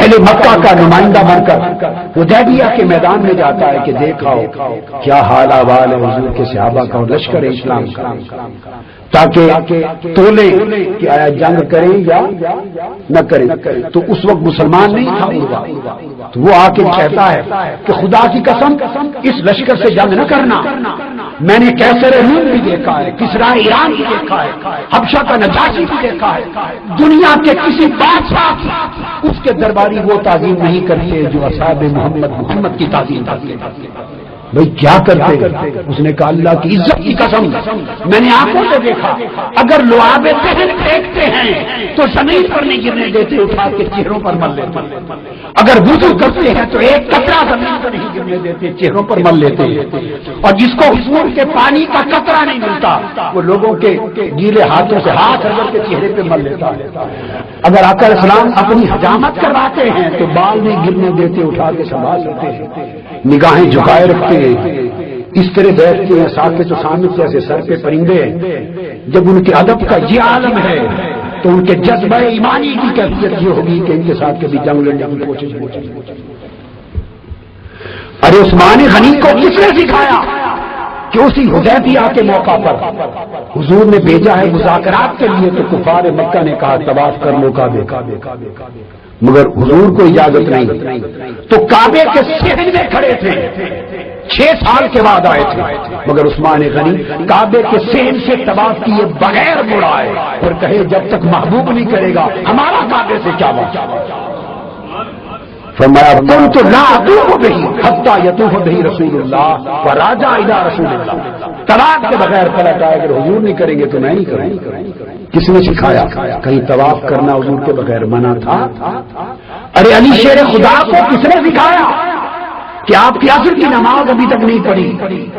اہل مکہ کا نمائندہ بن کر حدیبیہ کے میدان میں جاتا ہے کہ دیکھاؤ کیا حال احوال ہے حضور کے صحابہ کا اور لشکر اسلام کا، تاکہ تولے کہ آیا جنگ کریں یا نہ کریں۔ تو اس وقت مسلمان نہیں تھا عروہ، تو وہ آ کے کہتا ہے کہ خدا کی قسم اس لشکر سے جنگ نہ کرنا، میں نے کیسر روم بھی دیکھا ہے، کسرا ایران بھی دیکھا ہے، حبشہ کا نجاشی بھی دیکھا ہے، دنیا کے کسی بادشاہ اس کے درباری وہ تعظیم نہیں کرتے جو اصحاب محمد کی تعظیم کرتے۔ بھئی کیا کرتے؟ اس نے کہا اللہ کی عزت کی قسم میں نے آنکھوں سے دیکھا، اگر لعاب دہن پھینکتے ہیں تو زمین پر نہیں گرنے دیتے، اٹھا کے چہروں پر مل لیتے، اگر وضو کرتے ہیں تو ایک قطرہ زمین پر نہیں گرنے دیتے، چہروں پر مل لیتے، اور جس کو حضور کے پانی کا قطرہ نہیں ملتا وہ لوگوں کے گیلے ہاتھوں سے ہاتھ رگڑ کے چہرے پہ مل لیتا ہے۔ اگر آقا اسلام اپنی حجامت کرواتے ہیں تو بال نہیں گرنے دیتے، اٹھا کے سنبھال لیتے ہیں، نگاہیں جھکائے رکھتے ہیں، اس طرح بیٹھتے ہیں ساکت و سامت جیسے سر پہ پرندے ہیں۔ جب ان کے ادب کا یہ عالم ہے تو ان کے جذبہ ایمانی کی کیفیت یہ ہوگی کہ ان کے ساتھ کبھی جنگ لڑنے کی کوشش ہو جائے۔ ارے عثمان غنی کو کس نے سکھایا کہ اسی حدیبیہ کے موقع پر حضور نے بھیجا ہے مذاکرات کے لیے، تو کفار مکہ نے کہا طواف کر لو کعبے کا، مگر حضور کو اجازت نہیں، تو کعبے کے صحن میں کھڑے تھے، 6 سال کے بعد آئے تھے، مگر عثمان غنی کعبے کے صحن سے طواف کیے بغیر مڑ آئے اور کہے جب تک محبوب نہیں کرے گا ہمارا کعبے سے کیا بات۔ فرمایا كنت لا اطوف به حتى يطوف به رسول الله وراجع الى رسول الله، طواف کے بغیر پلٹ آئے، اگر حضور نہیں کریں گے تو میں نہیں کروں گا۔ کس نے سکھایا؟ کہیں طواف کرنا حضور کے بغیر منع تھا؟ ارے علی شیر خدا کو کس نے سکھایا کہ آپ کی عصر کی نماز ابھی تک نہیں پڑھی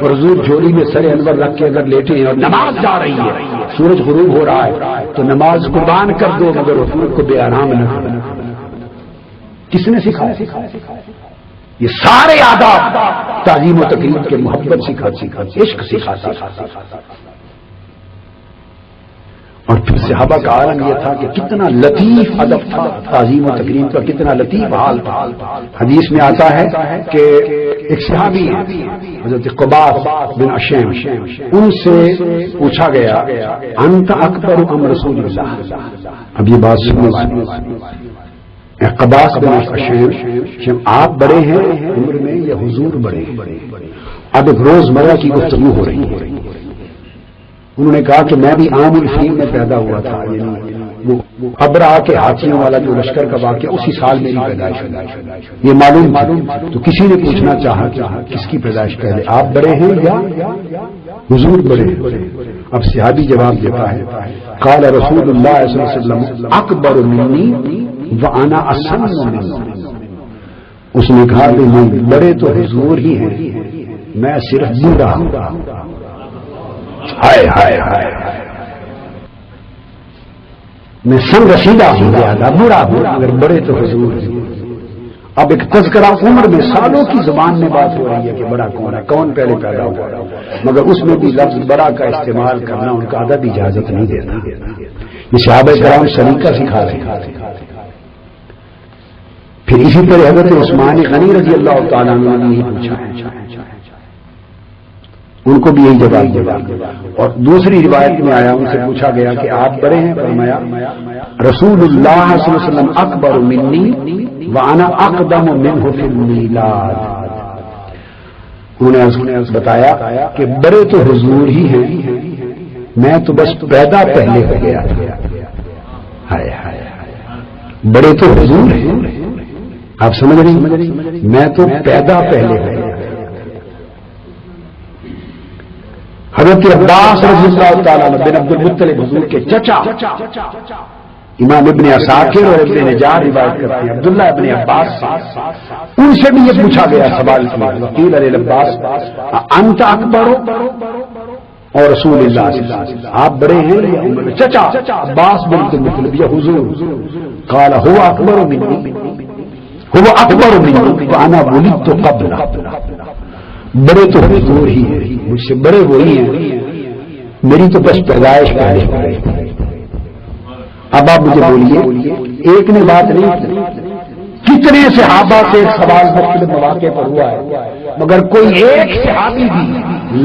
اور حضور جھولی میں سر انور رکھ کے اگر لیٹے ہیں اور نماز جا رہی ہے، سورج غروب ہو رہا ہے تو نماز قربان کر دو، مگر حضور کو بے آرام نہ کرنا۔ کس نے سکھایا؟ یہ سارے آداب تعظیم و تکریم کے محبت سکھاتی، عشق سکھاتی، اور پھر صحابہ کا عالم یہ تھا کہ کتنا لطیف ادب تھا، تعظیم و تکریم کا کتنا لطیف حال تھا۔ حدیث میں آتا ہے کہ ایک صحابی حضرت قباس بن اشیم، ان سے پوچھا گیا انت اکبر ام رسول اللہ؟ اب یہ بات سنو، قباس بن اشیم آپ بڑے ہیں عمر میں یا حضور بڑے ہیں؟ اب ایک روزمرہ کی گفتگو ہو رہی ہے۔ انہوں نے کہا کہ میں بھی عام الفیل میں پیدا ہوا تھا، یعنی وہ ابرا کے ہاتھیوں والا جو لشکر کا واقعہ اسی سال میری پیدائش ہوئی، یہ معلوم تو کسی نے پوچھنا چاہا کہ کس کی پیدائش پہلے، آپ بڑے ہیں یا حضور بڑے ہیں؟ اب صحابی جواب دیتا ہے قال رسول اللہ صلی اللہ علیہ وسلم اکبر منی وانا اسن منی، اس نے کہا کہ نہیں، بڑے تو حضور ہی ہیں، میں صرف بوڑھا ہوں۔ ہائے ہائے ہائے، میں سنگ رسیدہ ہوں، زیادہ بوڑھا ہوں، اگر بڑے تو حضور ہیں۔ اب ایک تذکرہ عمر میں سالوں کی زبان میں بات ہو رہی ہے کہ بڑا کون ہے، کون پہلے پیدا ہوا، مگر اس میں بھی لفظ بڑا کا استعمال کرنا ان کا ادب اجازت نہیں دیتا۔ یہ صحابہ کرام سلیقہ سکھا رہے تھے۔ پھر اسی طرح حضرت عثمان غنی رضی اللہ تعالیٰ عنہ نے یہ پوچھا ہے، ان کو بھی یہی جواب دیا، اور دوسری روایت میں آیا ان سے پوچھا گیا کہ آپ بڑے ہیں؟ فرمایا رسول اللہ صلی اللہ علیہ وسلم اکبر منی وانا اقدم منہ فی المیلاد، انہوں نے بتایا کہ بڑے تو حضور ہی ہیں، میں تو بس پیدا پہلے ہو گیا تھا۔ ہائے ہائے، بڑے تو حضور ہیں، آپ سمجھ رہی، میں تو پیدا پہلے ہو گیا۔ حضرت عباس رضی اللہ تعالیٰ بن عبد المطلب حضور کے چچا، امام ابن عساکر اور ابن نجار روایت کرتے ہیں عبداللہ ابن عباس، ان سے بھی یہ پوچھا گیا سوال کیا، وکیل علی عباس انت اکبر اور رسول اللہ صلی اللہ علیہ وسلم، آپ بڑے ہیں یا عمر؟ چچا عباس بن عبد المطلب یا حضور؟ قال هو اکبر منی، هو اکبر منی وانا ولدت قبل، بڑے تو حضور ہی ہیں، مجھ سے بڑے وہی ہیں، میری تو بس پیدائش پہلے ہو گئی۔ اب آپ مجھے بولیے، ایک نے بات نہیں کی، کتنے صحابہ سے ایک سوال مختلف مواقع پر ہوا ہے، مگر کوئی ایک صحابی بھی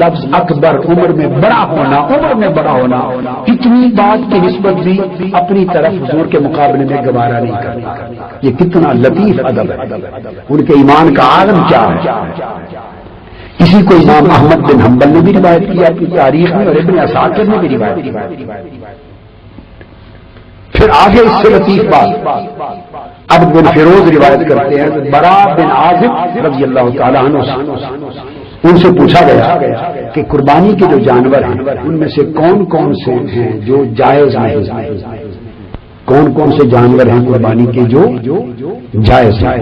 لفظ اکبر عمر میں بڑا ہونا اتنی بات کی نسبت بھی اپنی طرف حضور کے مقابلے میں گوارا نہیں کرتا۔ یہ کتنا لطیف ادب ہے، ان کے ایمان کا عالم کیا ہے۔ اسی کو امام احمد بن حنبل نے بھی روایت کیا اپنی تاریخ میں، اور ابن عساکر نے بھی روایت کیا۔ پھر آگے اس سے لطیف بات عبد بن فیروز روایت کرتے ہیں، برا بن عازب رضی اللہ تعالیٰ عنہ ان سے پوچھا گیا کہ قربانی کے جو جانور ہیں ان میں سے کون کون سے ہیں جو جائز ہیں، کون کون سے جانور ہیں قربانی کے جو جائز ہیں۔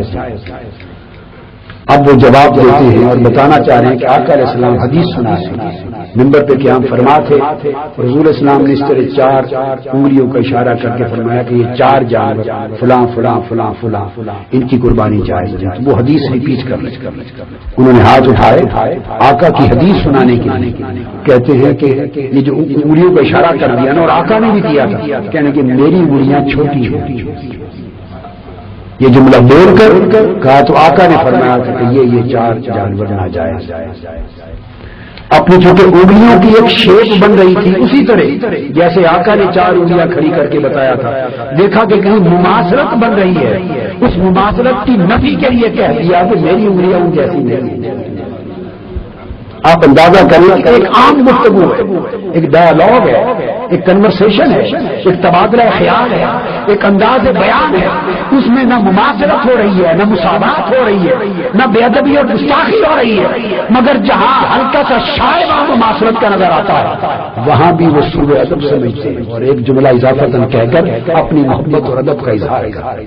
اب وہ جواب دیتے ہیں اور بتانا چاہ رہے ہیں کہ آقا علیہ السلام حدیث سنا ہے، منبر پہ قیام فرما تھے، رسول اسلام نے اس طرح 4 انگلیوں کا اشارہ کر کے فرمایا کہ یہ 4 جانور فلاں فلاں فلاں فلاں ان کی قربانی جائز ہے۔ وہ حدیث ریپیٹ کر رہے، انہوں نے ہاتھ اٹھائے آقا کی حدیث سنانے کے لیے، کہتے ہیں کہ یہ جو انگلیوں کا اشارہ کر دیا نا، اور آقا نے بھی دیا تھا، کہنے کہ میری انگلیاں چھوٹی ہیں۔ یہ جملہ بول کر کہا تو آقا نے فرمایا کہ یہ 4 جانور ناجائز۔ اپنی چونکہ انگلیوں کی ایک شیپ بن رہی تھی، اسی طرح جیسے آقا نے 4 انگلیاں کھڑی کر کے بتایا تھا، دیکھا کہ کہیں مماثلت بن رہی ہے، اس مماثلت کی نفی کے لیے کہہ دیا کہ میری انگلیاں ان جیسی نہیں۔ آپ اندازہ کریں کہ ایک عام گفتگو ہے، ایک ڈائلاگ ہے، ایک کنورسیشن ہے، ایک تبادلہ خیال ہے، ایک انداز بیان ہے، اس میں نہ مماثلت ہو رہی ہے، نہ مساوات ہو رہی ہے، نہ بے ادبی اور گستاخی ہو رہی ہے، مگر جہاں ہلکا سا شائبہ مماثلت کا نظر آتا ہے وہاں بھی وہ سوء ادب سمجھتے ہیں اور ایک جملہ اضافہ کہہ کر اپنی محبت اور ادب کا اظہار کرتے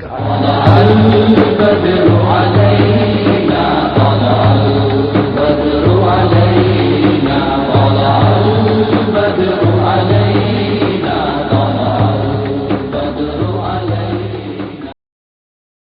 ہیں۔